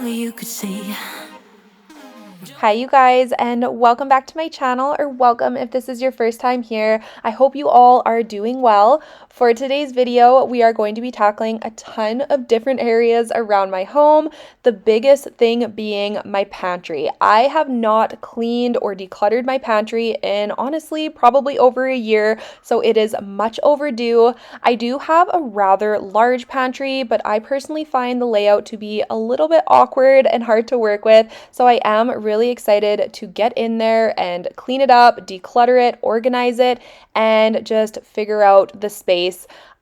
you could see. Hi you guys, and welcome back to my channel, or welcome if this is your first time here. I hope you all are doing well. For today's video, we are going to be tackling a ton of different areas around my home, the biggest thing being my pantry. I have not cleaned or decluttered my pantry in honestly probably over a year, so it is much overdue. I do have a rather large pantry, but I personally find the layout to be a little bit awkward and hard to work with, so I am really excited to get in there and clean it up, declutter it, organize it, and just figure out the space.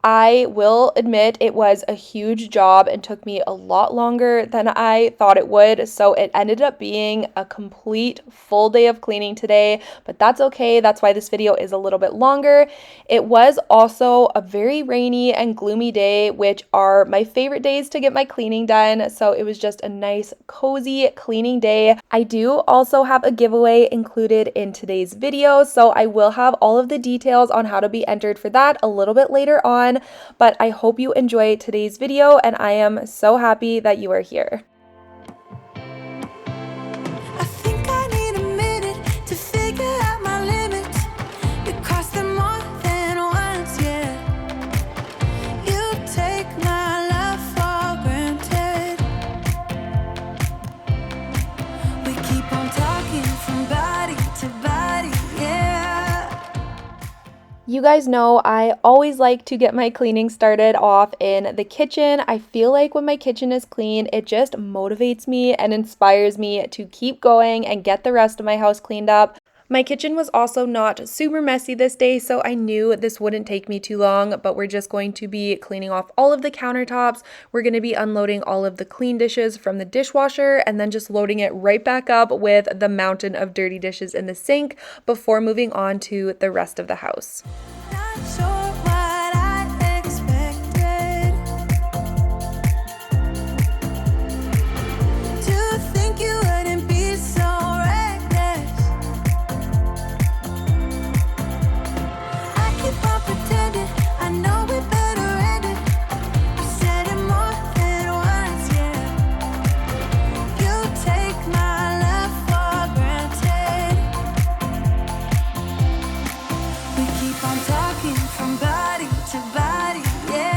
I will admit it was a huge job and took me a lot longer than I thought it would, so it ended up being a complete full day of cleaning today, but that's okay. That's why this video is a little bit longer. It was also a very rainy and gloomy day, which are my favorite days to get my cleaning done, so it was just a nice, cozy cleaning day. I do also have a giveaway included in today's video, so I will have all of the details on how to be entered for that a little bit later on. But I hope you enjoy today's video, and I am so happy that you are here. I think I need a minute to figure out my limits. You cross them more than once, yeah. You take my love for granted. We keep on talking from body to body, yeah. You guys know I always like to get my cleaning started off in the kitchen. I feel like when my kitchen is clean, it just motivates me and inspires me to keep going and get the rest of my house cleaned up. My kitchen was also not super messy this day, so I knew this wouldn't take me too long, but we're just going to be cleaning off all of the countertops. We're going to be unloading all of the clean dishes from the dishwasher and then just loading it right back up with the mountain of dirty dishes in the sink before moving on to the rest of the house. Not sure what I expected. To think you wouldn't be so reckless. I keep on pretending I know we better end it. I said it more than once, yeah. You take my love for granted. We keep on talking from body to body, yeah.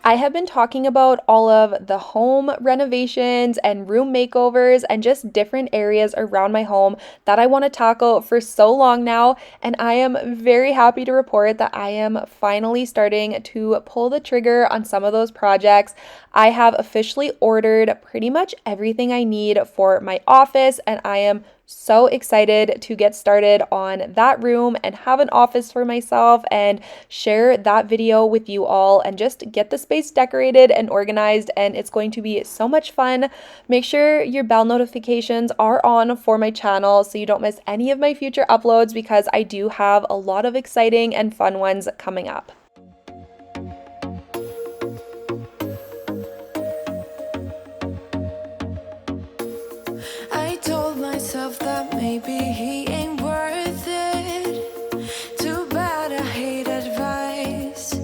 I have been talking about all of the home renovations and room makeovers and just different areas around my home that I want to tackle for so long now, and I am very happy to report that I am finally starting to pull the trigger on some of those projects. I have officially ordered pretty much everything I need for my office, and I am so excited to get started on that room and have an office for myself and share that video with you all and just get the space decorated and organized, and it's going to be so much fun. Make sure your bell notifications are on for my channel so you don't miss any of my future uploads, because I do have a lot of exciting and fun ones coming up. I told myself that maybe he ain't worth it. Too bad I hate advice.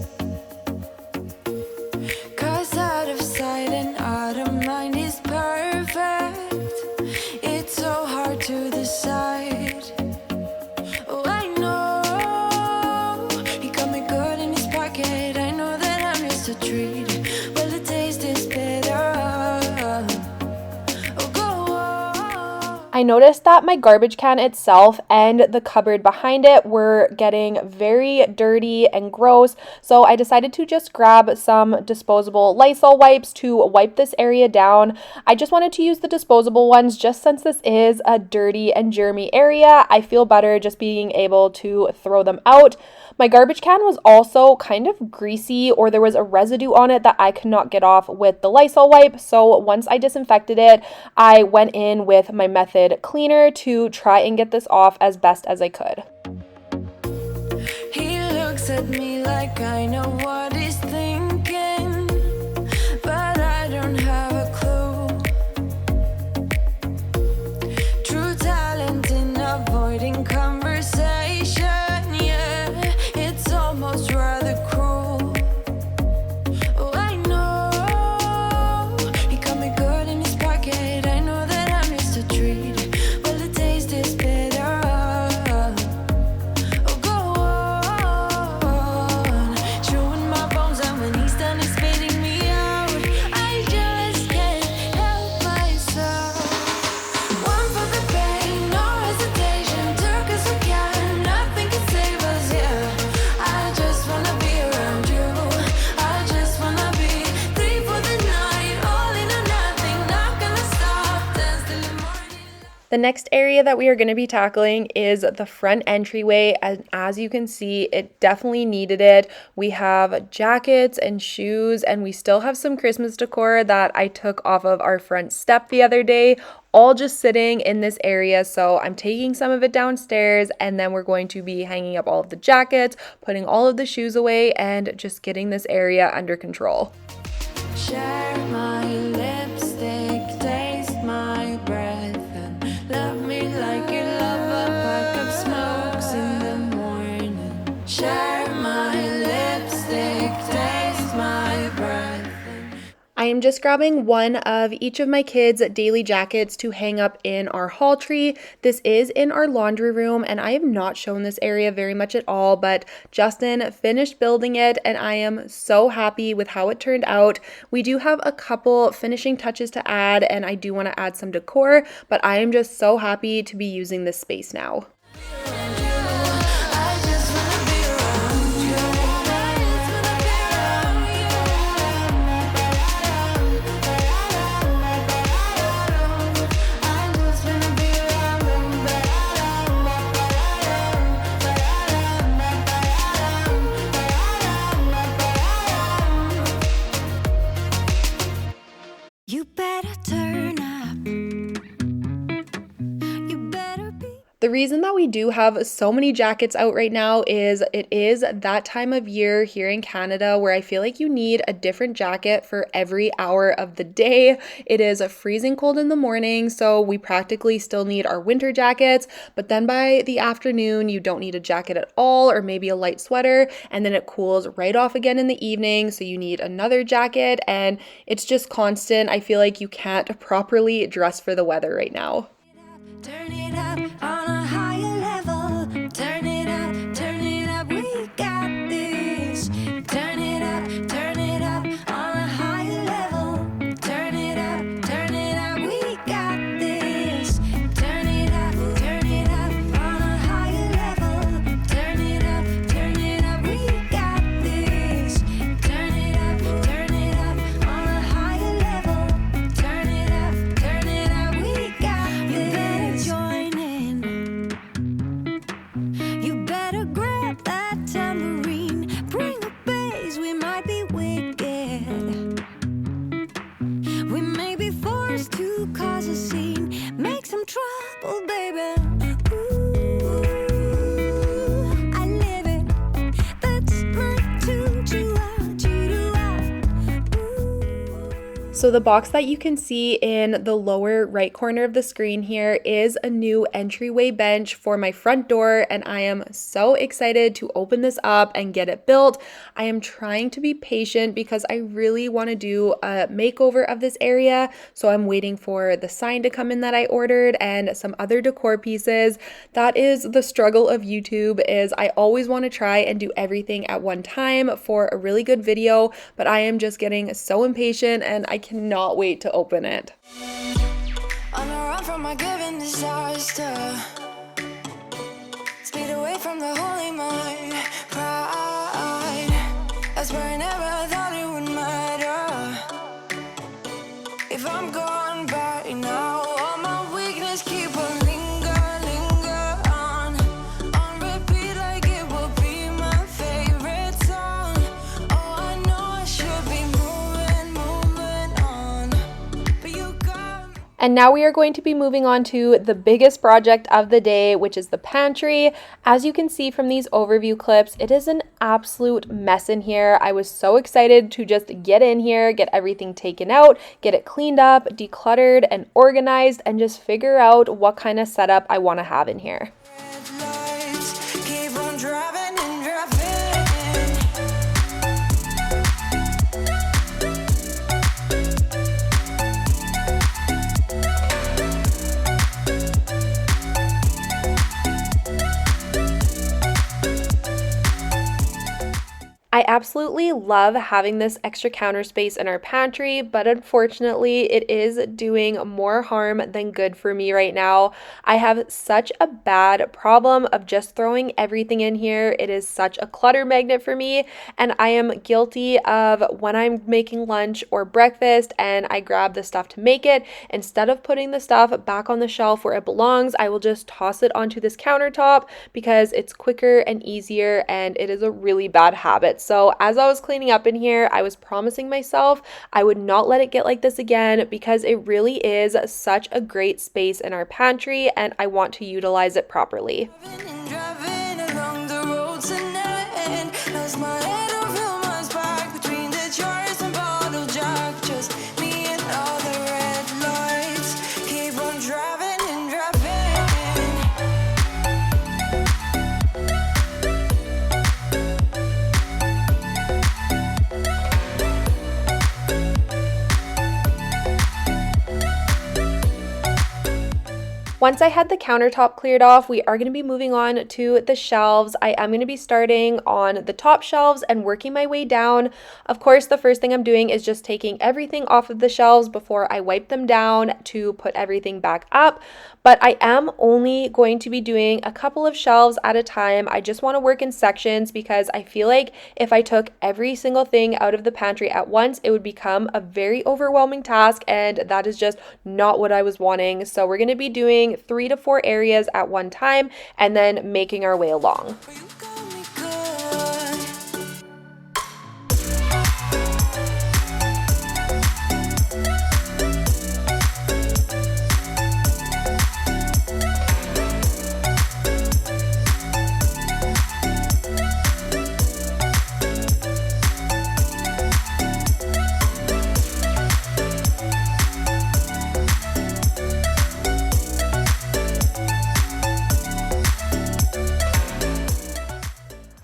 'Cause out of sight and out of mind is perfect. It's so hard to decide. Oh, I know he got me good in his pocket. I know that I'm just a treat. Well, the taste is better. I noticed that my garbage can itself and the cupboard behind it were getting very dirty and gross, so I decided to just grab some disposable Lysol wipes to wipe this area down. I just wanted to use the disposable ones just since this is a dirty and germy area. I feel better just being able to throw them out. My garbage can was also kind of greasy, or there was a residue on it that I could not get off with the Lysol wipe, so once I disinfected it, I went in with my Method cleaner to try and get this off as best as I could. He looks at me like I know what he's thinking, but I don't have a clue. True talent in avoiding conversation, yeah, it's almost rather cruel. Oh, The next area that we are going to be tackling is the front entryway, and as you can see, it definitely needed it. We have jackets and shoes, and we still have some Christmas decor that I took off of our front step the other day, all just sitting in this area. So I'm taking some of it downstairs, and then we're going to be hanging up all of the jackets, putting all of the shoes away, and just getting this area under control. Share my lipstick, taste my breath, and love me like you love a pack of smokes in the morning. Share my lipstick, taste my breath. I am just grabbing one of each of my kids' daily jackets to hang up in our hall tree. This is in our laundry room, and I have not shown this area very much at all, but Justin finished building it, and I am so happy with how it turned out. We do have a couple finishing touches to add, and I do want to add some decor, but I am just so happy to be using this space now. You better turn up. You better be. The reason that we do have so many jackets out right now is it is that time of year here in Canada where I feel like you need a different jacket for every hour of the day. It is freezing cold in the morning, so we practically still need our winter jackets, but then by the afternoon, you don't need a jacket at all, or maybe a light sweater, and then it cools right off again in the evening, so you need another jacket, and it's just constant. I feel like you can't properly dress for the weather right now. Turn it up on a higher level. Turn it up, we got this. Turn it up on a higher level. Turn it up, we got this. Turn it up on a higher level. Turn it up, we got this. Turn it up on a higher level. Turn it up, we got this. Join in. You better grab that tambourine. Bring the bass, we might be wicked. We may be forced to cause a scene. Make some trouble, baby. Ooh, I live it. That's my tune to So the box that you can see in the lower right corner of the screen here is a new entryway bench for my front door, and I am so excited to open this up and get it built. I am trying to be patient because I really want to do a makeover of this area, so I'm waiting for the sign to come in that I ordered and some other decor pieces. That is the struggle of YouTube, is I always want to try and do everything at one time for a really good video, but I am just getting so impatient and I cannot wait to open it. On a run from my given disaster. Speed away from the holy mind. Pride. That's where I never thought it would matter. If I'm gone by now, all my weakness keep on linger on repeat like it will be my favorite song. Oh, I know I should be moving on, but you got me. And now we are going to be moving on to the biggest project of the day, which is the pantry. As you can see from these overview clips, it is an absolute mess in here. I was so excited to just get in here, get everything taken out, get it cleaned up, decluttered, and organized, and just figure out what kind of setup I want to have in here. Red lights keep on driving and driving. I I absolutely love having this extra counter space in our pantry, but unfortunately it is doing more harm than good for me right now. I have such a bad problem of just throwing everything in here. It is such a clutter magnet for me, and I am guilty of when I'm making lunch or breakfast and I grab the stuff to make it, instead of putting the stuff back on the shelf where it belongs, I will just toss it onto this countertop because it's quicker and easier, and it is a really bad habit. So as I was cleaning up in here, I was promising myself I would not let it get like this again, because it really is such a great space in our pantry and I want to utilize it properly. Driving along the roads and never end. Lost my head over my back between the jars and bottle jack. Just me and all the red lights. Keep on driving and driving. Once I had the countertop cleared off, we are going to be moving on to the shelves. I am going to be starting on the top shelves and working my way down. Of course, the first thing I'm doing is just taking everything off of the shelves before I wipe them down to put everything back up. But I am only going to be doing a couple of shelves at a time. I just want to work in sections because I feel like if I took every single thing out of the pantry at once, it would become a very overwhelming task, and that is just not what I was wanting. So we're going to be doing 3 to 4 areas at one time and then making our way along. You got me good.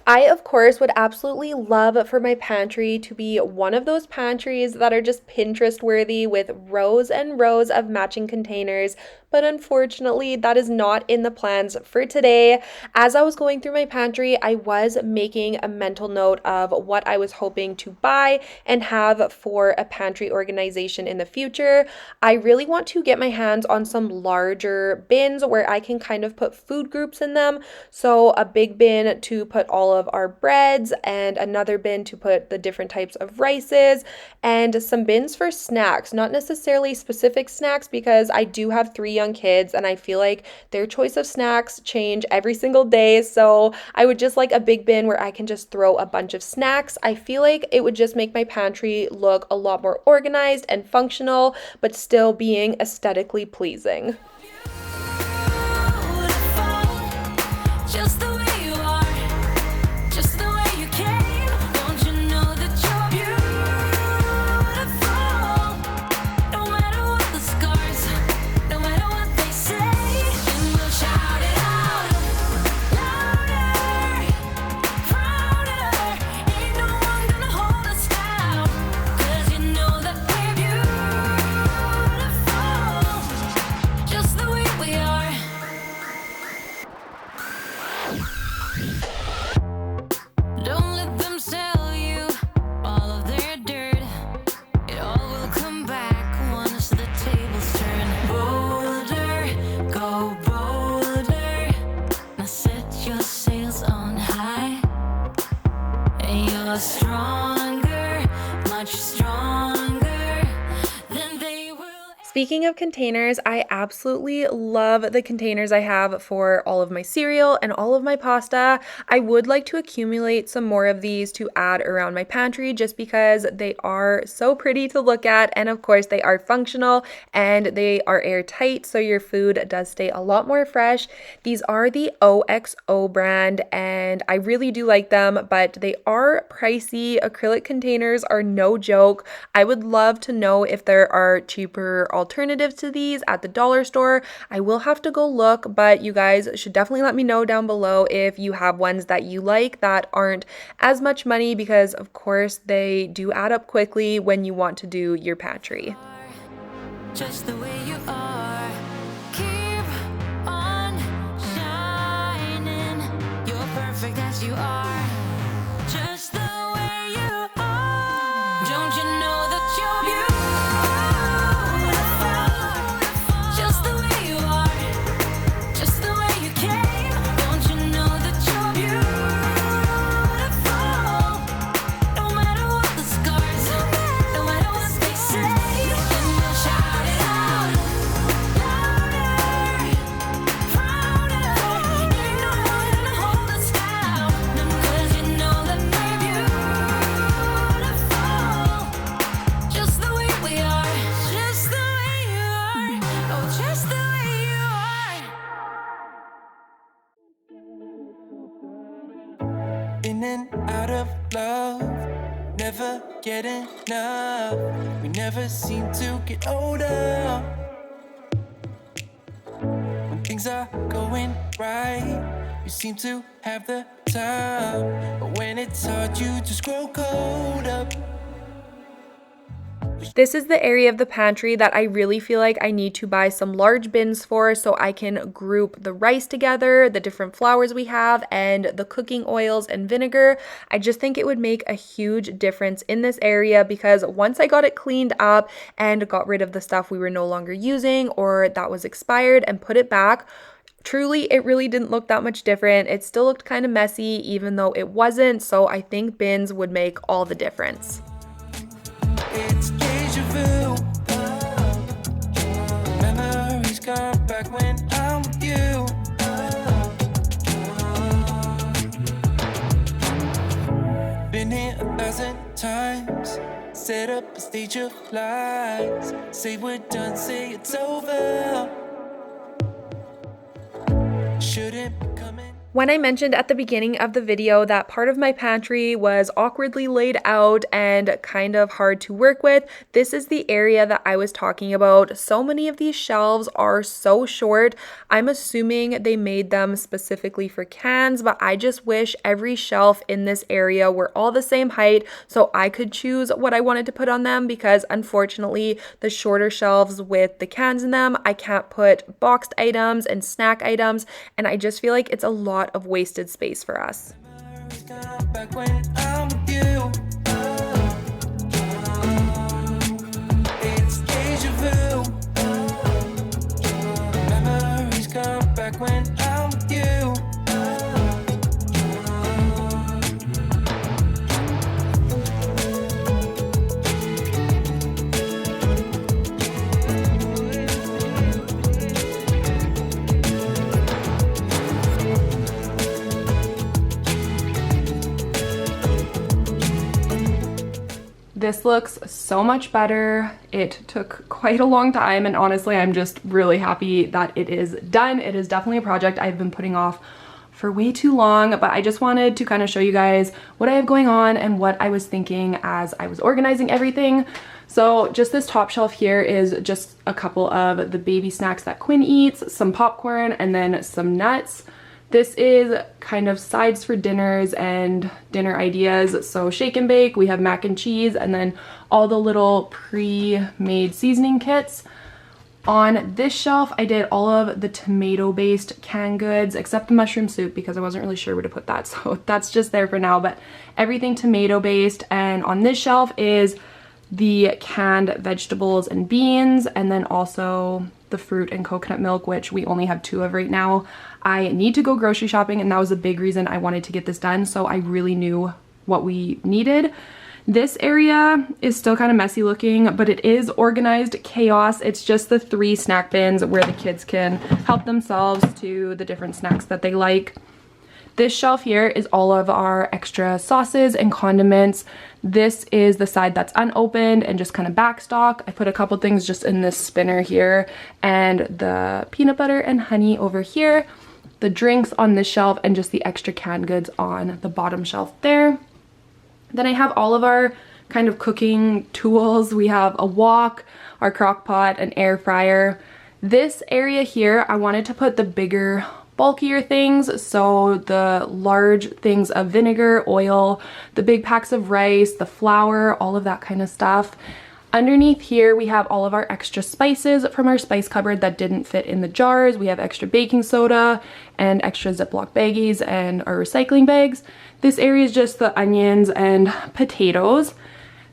I, of course, would absolutely love for my pantry to be one of those pantries that are just Pinterest worthy with rows and rows of matching containers, but unfortunately that is not in the plans for today. As I was going through my pantry, I was making a mental note of what I was hoping to buy and have for a pantry organization in the future. I really want to get my hands on some larger bins where I can kind of put food groups in them. So a big bin to put all of our breads, and another bin to put the different types of rices, and some bins for snacks, not necessarily specific snacks because I do have 3 young kids and I feel like their choice of snacks change every single day. So I would just like a big bin where I can just throw a bunch of snacks. I feel like it would just make my pantry look a lot more organized and functional, but still being aesthetically pleasing. Just the way you are, just the way you came. Don't you know that you're beautiful? No matter what the scars, no matter what they say, and we'll shout it out louder, prouder. Ain't no one gonna hold us down, 'cause you know that we're beautiful, just the way we are. Don't let them sell you all of their dirt. It all will come back once the tables turn. Bolder, go bolder. Now set your sails on high. And you're stronger, much stronger than they will. Speaking of containers, I absolutely love the containers I have for all of my cereal and all of my pasta. I would like to accumulate some more of these to add around my pantry just because they are so pretty to look at, and of course they are functional and they are airtight, so your food does stay a lot more fresh. These are the OXO brand and I really do like them, but they are pricey. Acrylic containers are no joke. I would love to know if there are cheaper alternatives to these at the dollar store. I will have to go look, but you guys should definitely let me know down below if you have ones that you like that aren't as much money, because of course they do add up quickly when you want to do your pantry. Just the way you are. Keep on shining. You're perfect as you are. Just the way In and out of love, never get enough. We never seem to get older. When things are going right, you seem to have the time. But when it's hard, you just grow cold up. This is the area of the pantry that I really feel like I need to buy some large bins for so I can group the rice together, the different flours we have, and the cooking oils and vinegar. I just think it would make a huge difference in this area because once I got it cleaned up and got rid of the stuff we were no longer using or that was expired and put it back, truly, it really didn't look that much different. It still looked kind of messy even though it wasn't, so I think bins would make all the difference. It's deja vu. Memories come back when I'm with you. Been here 1,000 times. Set up a stage of lies. Say we're done, say it's over. Shouldn't be coming. When I mentioned at the beginning of the video that part of my pantry was awkwardly laid out and kind of hard to work with, this is the area that I was talking about. So many of these shelves are so short. I'm assuming they made them specifically for cans, but I just wish every shelf in this area were all the same height so I could choose what I wanted to put on them, because unfortunately the shorter shelves with the cans in them, I can't put boxed items and snack items, and I just feel like it's a lot of wasted space for us. Back when I'm with you. It's deja vu. Memories come back when I'm with you. This looks so much better. It took quite a long time, and honestly, I'm just really happy that it is done. It is definitely a project I've been putting off for way too long, but I just wanted to kind of show you guys what I have going on and what I was thinking as I was organizing everything. So just this top shelf here is just a couple of the baby snacks that Quinn eats, some popcorn, and then some nuts. This is kind of sides for dinners and dinner ideas. So shake and bake, we have mac and cheese, and then all the little pre-made seasoning kits. On this shelf, I did all of the tomato-based canned goods, except the mushroom soup because I wasn't really sure where to put that. So that's just there for now, but everything tomato-based. And on this shelf is the canned vegetables and beans, and then also the fruit and coconut milk, which we only have 2 of right now. I need to go grocery shopping, and that was a big reason I wanted to get this done, so I really knew what we needed. This area is still kind of messy looking, but it is organized chaos. It's just the 3 snack bins where the kids can help themselves to the different snacks that they like. This shelf here is all of our extra sauces and condiments. This is the side that's unopened and just kind of backstock. I put a couple things just in this spinner here, and the peanut butter and honey over here, the drinks on this shelf, and just the extra canned goods on the bottom shelf there. Then I have all of our kind of cooking tools. We have a wok, our crock pot, an air fryer. This area here, I wanted to put the bigger, bulkier things, so the large things of vinegar, oil, the big packs of rice, the flour, all of that kind of stuff. Underneath here, we have all of our extra spices from our spice cupboard that didn't fit in the jars. We have extra baking soda and extra Ziploc baggies and our recycling bags. This area is just the onions and potatoes.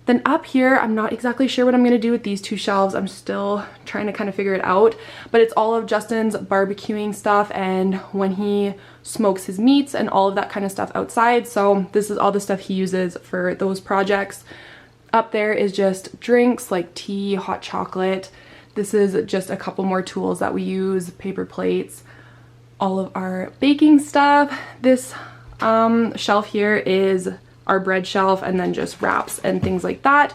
Then up here, I'm not exactly sure what I'm gonna do with these 2 shelves. I'm still trying to kind of figure it out, but it's all of Justin's barbecuing stuff and when he smokes his meats and all of that kind of stuff outside. So this is all the stuff he uses for those projects. Up there is just drinks like tea, hot chocolate. This is just a couple more tools that we use, paper plates, all of our baking stuff. This shelf here is our bread shelf, and then just wraps and things like that.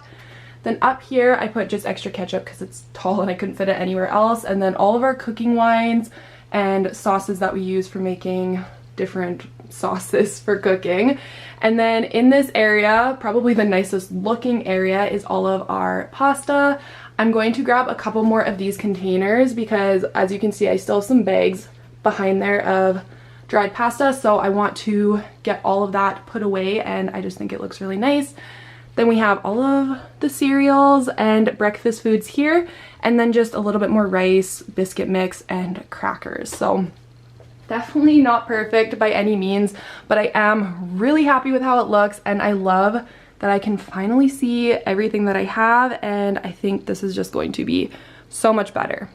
Then up here I put just extra ketchup because it's tall and I couldn't fit it anywhere else, and then all of our cooking wines and sauces that we use for making different sauces for cooking. And then in this area, probably the nicest looking area, is all of our pasta. I'm going to grab a couple more of these containers because, as you can see, I still have some bags behind there of dried pasta, so I want to get all of that put away, and I just think it looks really nice. Then we have all of the cereals and breakfast foods here, and then just a little bit more rice, biscuit mix, and crackers. So definitely not perfect by any means, but I am really happy with how it looks, and I love that I can finally see everything that I have, and I think this is just going to be so much better.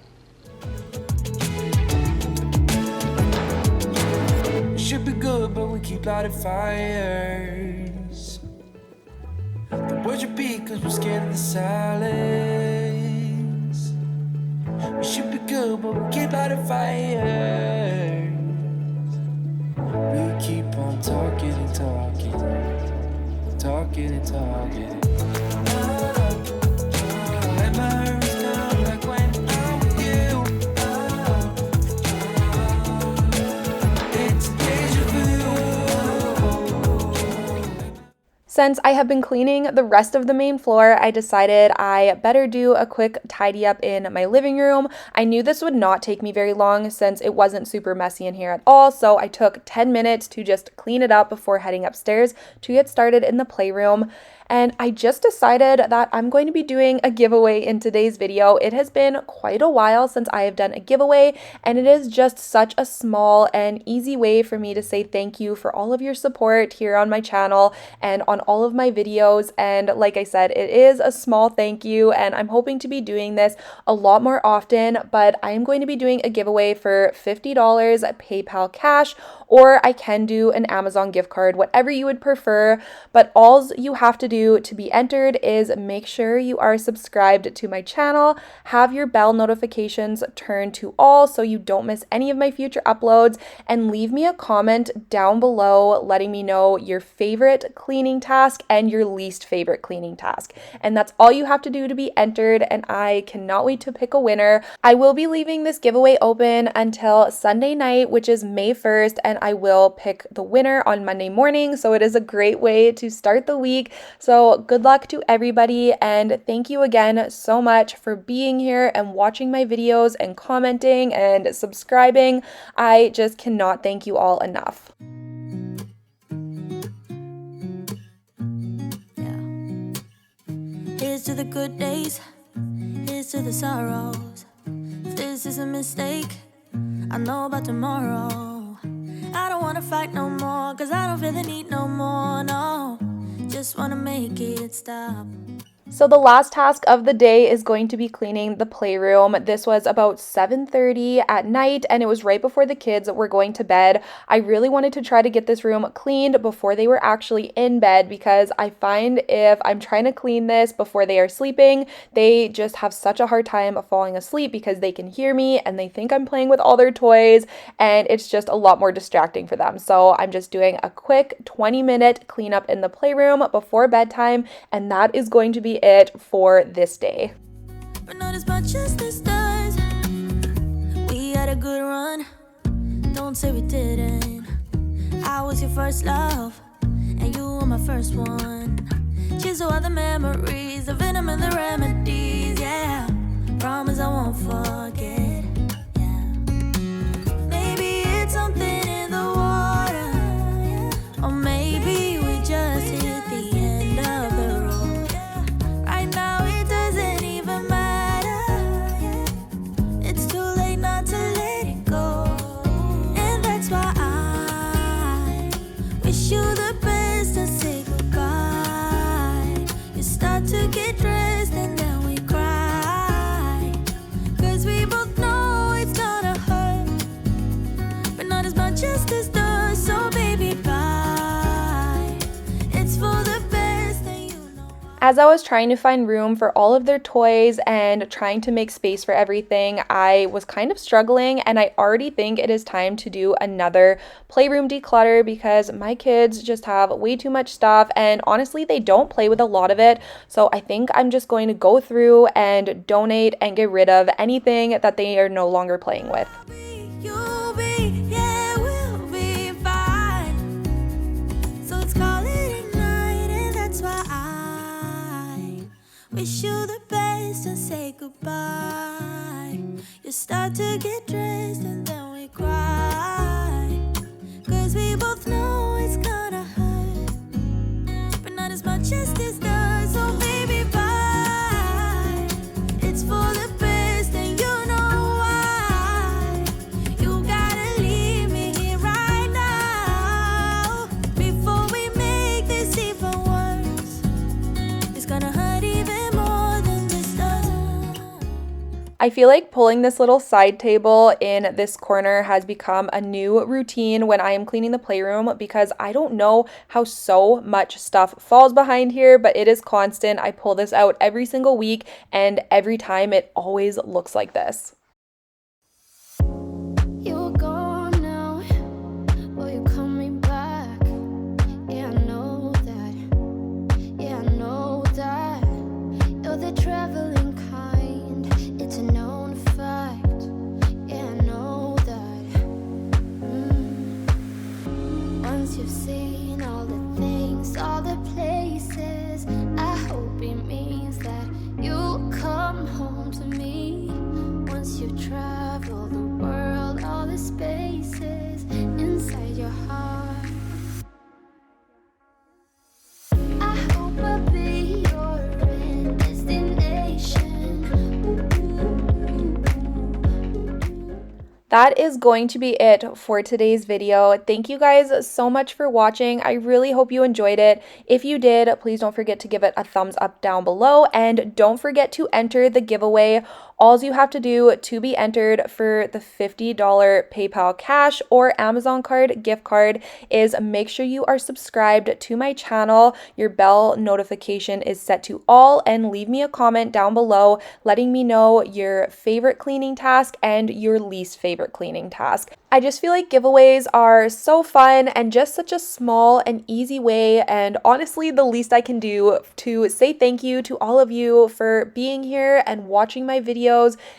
It should be good, but we keep lighting fires. The words repeat cause we're scared of the silence. We should be good, but we keep lighting fires. We keep on talking and talking, talking and talking. Let my hurts come like when I'm with you. It's deja vu. Since I have been cleaning the rest of the main floor, I decided I better do a quick tidy up in my living room. I knew this would not take me very long since it wasn't super messy in here at all, so I took 10 minutes to just clean it up before heading upstairs to get started in the playroom. And I just decided that I'm going to be doing a giveaway in today's video. It has been quite a while since I have done a giveaway, and it is just such a small and easy way for me to say thank you for all of your support here on my channel and on all of my videos. And like I said, it is a small thank you, and I'm hoping to be doing this a lot more often, but I am going to be doing a giveaway for $50 PayPal cash, or I can do an Amazon gift card, whatever you would prefer. But all you have to do to be entered is make sure you are subscribed to my channel, have your bell notifications turned to all so you don't miss any of my future uploads, and leave me a comment down below letting me know your favorite cleaning task and your least favorite cleaning task. And that's all you have to do to be entered, and I cannot wait to pick a winner. I will be leaving this giveaway open until Sunday night, which is May 1st, and I will pick the winner on Monday morning, so it is a great way to start the week. So good luck to everybody, and thank you again so much for being here and watching my videos and commenting and subscribing. I just cannot thank you all enough. Yeah. Here's to the good days, here's to the sorrows. If this is a mistake, I know about tomorrow. I don't wanna fight no more, cause I don't feel the need no more, no. Just wanna make it stop. So the last task of the day is going to be cleaning the playroom. This was about 7:30 at night, and it was right before the kids were going to bed. I really wanted to try to get this room cleaned before they were actually in bed, because I find if I'm trying to clean this before they are sleeping, they just have such a hard time falling asleep because they can hear me and they think I'm playing with all their toys, and it's just a lot more distracting for them. So I'm just doing a quick 20-minute cleanup in the playroom before bedtime, and that is going to be it for this day. But not as much as this does. We had a good run, don't say we didn't. I was your first love, and you were my first one. Cheers to all the memories, the venom and the remedies, yeah. Promise I won't forget, yeah. Maybe it's something in the water, yeah. Or maybe we just hit the end of the road. Right now it doesn't even matter, yeah. It's too late not to let it go. And that's why I wish you the best and say goodbye. You start to get dressed and then we cry, cause we both know it's gonna hurt, but not as much as this does. So baby, bye. It's for the best and you know why. As I was trying to find room for all of their toys and trying to make space for everything, I was kind of struggling, and I already think it is time to do another playroom declutter because my kids just have way too much stuff, and honestly they don't play with a lot of it. So I think I'm just going to go through and donate and get rid of anything that they are no longer playing with. You'll be, yeah, we'll be fine. Wish you the best and say goodbye. You start to get dressed and then we cry. 'Cause we both know it's gonna hurt, but not as much as this does. So baby, bye. It's for the best and you know why. You gotta leave me here right now before we make this even worse. It's gonna hurt even more than this does. I feel like pulling this little side table in this corner has become a new routine when I am cleaning the playroom, because I don't know how so much stuff falls behind here, but it is constant. I pull this out every single week, and every time it always looks like this. You're gone now, will you coming back? Yeah, I know that. Yeah, I know that. You're the traveling kind, it's a known fact. Yeah, I know that. Once you've seen all the things, all the places, I hope it means that you'll come home to me. Once you travel the world, all the spaces inside your heart, I hope I'll be your end destination. That is going to be it for today's video. Thank you guys so much for watching. I really hope you enjoyed it. If you did, please don't forget to give it a thumbs up down below, and don't forget to enter the giveaway. All you have to do to be entered for the $50 PayPal cash or Amazon card gift card is make sure you are subscribed to my channel. Your bell notification is set to all, and leave me a comment down below letting me know your favorite cleaning task and your least favorite cleaning task. I just feel like giveaways are so fun and just such a small and easy way, and honestly the least I can do to say thank you to all of you for being here and watching my videos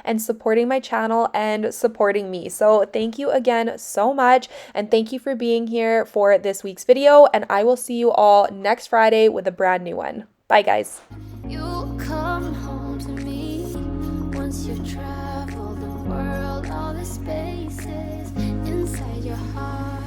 and supporting my channel and supporting me. So thank you again so much, and thank you for being here for this week's video, and I will see you all next Friday with a brand new one. Bye guys. You'll come home to me once you travel the world, all the spaces inside your heart.